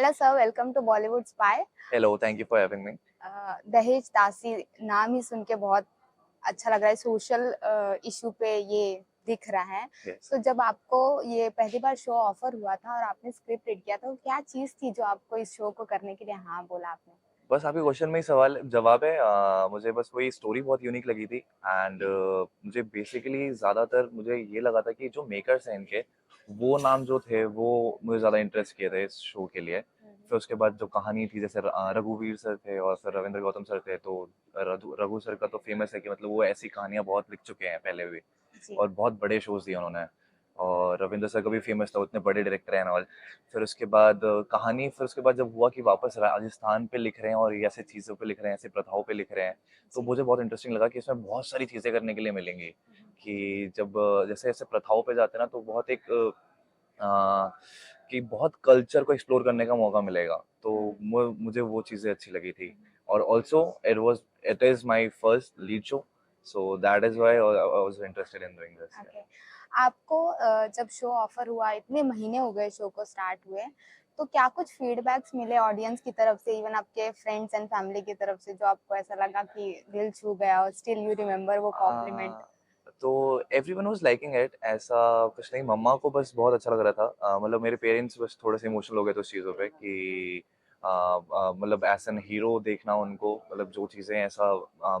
Hello sir, welcome to Bollywood Spy. Hello, thank you for having me. दहेज दासी नाम ही सुन के बहुत अच्छा लग रहा है। सोशल इशू पे ये दिख रहा है। Yes. तो जब आपको ये पहली बार शो ऑफर हुआ था और आपने स्क्रिप्ट रीड किया था, तो क्या चीज थी जो आपको इस शो को करने के लिए हाँ बोला आपने? बस आपके क्वेश्चन में ही सवाल जवाब है। मुझे बस वही स्टोरी बहुत यूनिक लगी थी एंड मुझे बेसिकली ज़्यादातर मुझे ये लगा था कि जो मेकर्स हैं इनके वो नाम जो थे वो मुझे ज़्यादा इंटरेस्ट किए थे इस शो के लिए। फिर उसके बाद जो कहानी थी जैसे रघुवीर सर थे और फिर रविंद्र गौतम सर थे, तो रघु सर का तो फेमस है कि मतलब वो ऐसी कहानियाँ बहुत लिख चुके हैं पहले भी जी। और बहुत बड़े शोज दिए उन्होंने। और रविंद्र सर का भी फेमस था, उतने बड़े डायरेक्टर हैं और फिर उसके बाद कहानी फिर उसके बाद जब हुआ कि वापस राजस्थान पे लिख रहे हैं और ये ऐसे चीज़ों पे लिख रहे हैं, ऐसे प्रथाओं पे लिख रहे हैं, तो मुझे बहुत इंटरेस्टिंग लगा कि इसमें बहुत सारी चीज़ें करने के लिए मिलेंगी। कि जब जैसे ऐसे प्रथाओं पे जाते हैं ना तो बहुत एक कि बहुत कल्चर को एक्सप्लोर करने का मौका मिलेगा, तो मुझे वो चीज़ें अच्छी लगी थी। और also it is my first lead show, so that is why I was interested in doing this. Okay. आपको जब शो ऑफर हुआ, इतने महीने हो गए शो को स्टार्ट हुए, तो क्या कुछ फीडबैक्स मिले ऑडियंस की तरफ से, इवन आपके फ्रेंड्स एंड फैमिली की तरफ से, जो आपको ऐसा लगा कि दिल छू गया और स्टिल यू रिमेम्बर वो कॉम्प्लीमेंट? तो एवरीवन वाज लाइकिंग इट, ऐसा कुछ नहीं। मम्मा को बस बहुत अच्छा लग रहा था। मतलब मेरे पेरेंट्स बस थोड़े से इमोशनल हो गए थे उस चीज़ों पे कि मतलब एज एन हीरो देखना उनको, मतलब जो चीज़ें ऐसा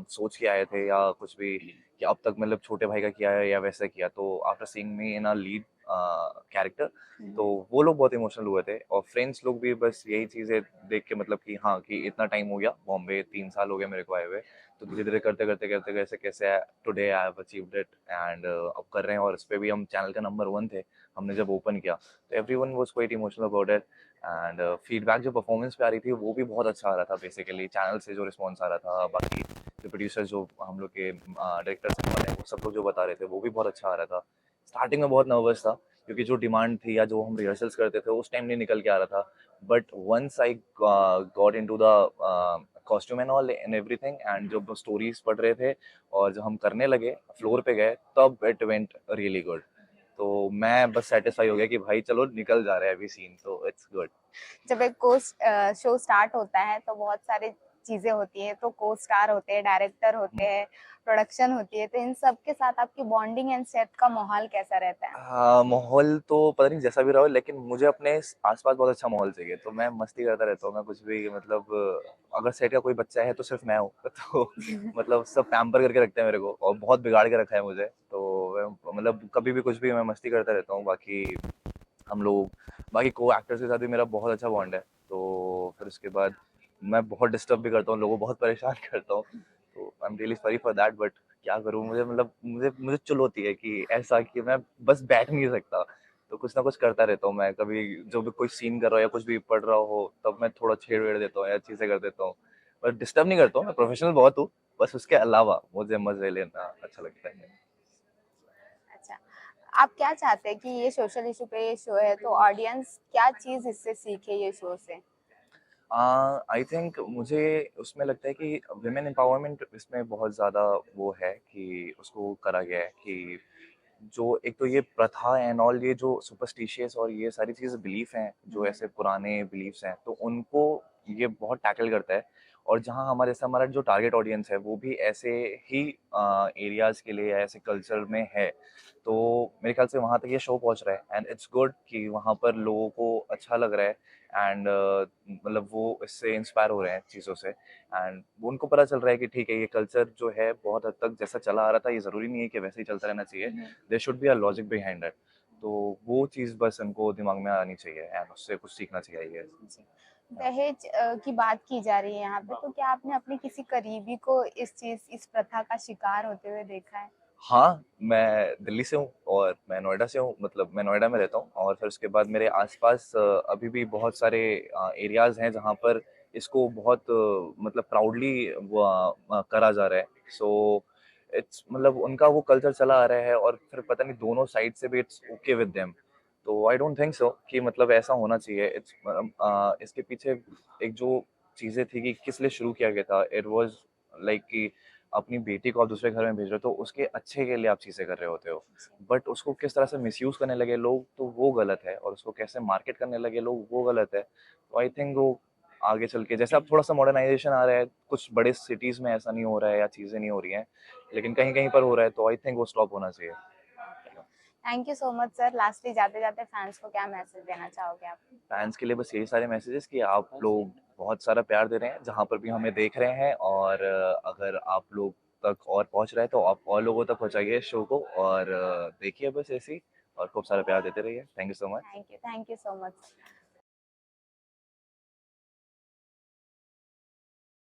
सोच के आए थे या कुछ भी कि अब तक मतलब छोटे भाई का किया है या वैसा किया, तो after seeing me in a lead character, तो वो लोग बहुत इमोशनल हुए थे। और फ्रेंड्स लोग भी बस यही चीज़ें देख के मतलब कि हाँ, कि इतना टाइम हो गया बॉम्बे, 3 साल हो गए मेरे को आए हुए, तो धीरे धीरे करते करते करते कैसे कैसे today I have achieved it and अब कर रहे हैं। और इस पे भी हम चैनल का नंबर 1 थे हमने जब ओपन किया, तो everyone was quite emotional about it. And feedback जो परफॉर्मेंस पे आ रही थी वो भी बहुत अच्छा आ रहा था। बेसिकली चैनल से जो रिस्पॉन्स आ रहा था, बाकी जो प्रोड्यूसर जो हम लोग के डायरेक्टर्स हैं वो सब लोग जो बता रहे थे वो भी बहुत अच्छा आ रहा था। स्टार्टिंग में बहुत नर्वस था क्योंकि जो डिमांड थी या जो हम रिहर्सल्स करते थे उस टाइम नहीं निकल के आ रहा था, but once I got into the costume and all and everything, and जब स्टोरीज पढ़ रहे थे और जब हम करने लगे, फ्लोर पे गए, तब इट वेंट रियली गुड। तो मैं बस सेटिस्फाई हो गया कि भाई चलो निकल जा रहा है अभी सीन, तो इट्स गुड। जब एक को शो स्टार्ट होता है तो बहुत सारे चीजें होती है, तो को स्टार होते हैं, डायरेक्टर होते हैं, प्रोडक्शन होती है, तो इन सब के साथ आपकी बॉन्डिंग एंड सेट का माहौल कैसा रहता है? हाँ, माहौल तो पता नहीं जैसा भी रहा हो, लेकिन मुझे अपने आसपास बहुत अच्छा माहौल चाहिए, तो मैं मस्ती करता रहता हूँ। मैं कुछ भी मतलब अगर सेट का कोई बच्चा है तो सिर्फ मैं हूँ तो मतलब सब पैम्पर करके रखते हैं मेरे को और बहुत बिगाड़ के रखा है मुझे, तो मतलब कभी भी कुछ भी मैं मस्ती करता रहता हूँ। बाकी हम लोग बाकी को एक्टर्स के साथ भी मेरा बहुत अच्छा बॉन्ड है। तो फिर उसके बाद मैं बहुत डिस्टर्ब भी करता हूँ, लोगों को बहुत परेशान करता हूँ, तो I am really sorry for that, but क्या करूँ, मुझे मतलब मुझे चुल होती है कि ऐसा कि मैं बस बैठ नहीं सकता, तो कुछ ना कुछ करता रहता हूँ मैं। कभी जो भी कोई सीन कर रहा हो या कुछ भी पढ़ रहा हो तब मैं थोड़ा छेड़ वेड़ देता हूँ या चीज़ें कर देता हूँ, पर डिस्टर्ब नहीं करता हूँ। मैं प्रोफेशनल बहुत हूँ, बस उसके अलावा मुझे मजे लेना अच्छा लगता है। अच्छा, आप क्या चाहते हैं कि ये सोशल इशू पे ये शो है, तो ऑडियंस क्या चीज इससे सीखे ये शो से? आई थिंक मुझे उसमें लगता है कि वुमेन एम्पावरमेंट इसमें बहुत ज़्यादा वो है कि उसको करा गया है कि जो एक तो ये प्रथा एंड ऑल, ये जो सुपरस्टिशियस और ये सारी चीज़ें बिलीफ हैं, जो ऐसे पुराने बिलीफ्स हैं, तो उनको ये बहुत टैकल करता है। और जहाँ हमारे जैसे हमारा जो टारगेट ऑडियंस है वो भी ऐसे ही एरियाज के लिए या ऐसे कल्चर में है, तो मेरे ख्याल से वहाँ तक ये शो पहुँच रहा है एंड इट्स गुड कि वहाँ पर लोगों को अच्छा लग रहा है एंड मतलब वो इससे इंस्पायर हो रहे हैं चीज़ों से, एंड उनको पता चल रहा है कि ठीक है, ये कल्चर जो है बहुत हद तक जैसा चला आ रहा था ये ज़रूरी नहीं है कि वैसे ही चलता रहना चाहिए, there should be a logic behind it. तो वो चीज़ बस उनको दिमाग में आनी चाहिए एंड उससे कुछ सीखना चाहिए ये। जी। दहेज की बात की जा रही है यहाँ पे, तो क्या आपने अपने किसी करीबी को इस प्रथा का शिकार होते हुए देखा है? हाँ, मैं दिल्ली से हूँ और मैं नोएडा से हूँ, मतलब मैं नोएडा में रहता हूँ और फिर उसके बाद मेरे आसपास अभी भी बहुत सारे एरियाज़ हैं जहाँ पर इसको बहुत मतलब प्राउडली वो करा जा रहा है। सो इट्स मतलब उनका वो कल्चर चला आ रहा है और फिर पता नहीं दोनों साइड से भी इट्स ओके विद देम। तो आई डोंट थिंक सो कि मतलब ऐसा होना चाहिए। इट्स इसके पीछे एक जो चीज़ें थी कि किस लिए शुरू किया गया था, इट वाज़ लाइक कि अपनी बेटी को आप दूसरे घर में भेज रहे हो तो उसके अच्छे के लिए आप चीज़ें कर रहे होते हो। बट उसको किस तरह से मिसयूज़ करने लगे लोग तो वो गलत है, और उसको कैसे मार्केट करने लगे लोग वो गलत है। तो आई थिंक वो आगे चल के जैसे अब थोड़ा-सा मॉडर्नाइज़ेशन आ रहा है, कुछ बड़े सिटीज़ में ऐसा नहीं हो रहा है या चीज़ें नहीं हो रही हैं, लेकिन कहीं-कहीं पर हो रहा है, तो आई थिंक वो स्टॉप होना चाहिए। Thank you so much sir. Lastly जाते-जाते फैंस को क्या मैसेज देना चाहोगे आप? फैन्स के लिए बस यही सारे मैसेजेस कि आप लोग बहुत सारा प्यार दे रहे हैं, जहाँ पर भी हमें देख रहे हैं, और अगर आप लोग तक और पहुँच रहा है तो आप और लोगों तक पहुँचाइए इस शो को, और देखिए बस ऐसे ही और खूब सारा प्यार देते रहिए। Thank you so much. Thank you so much.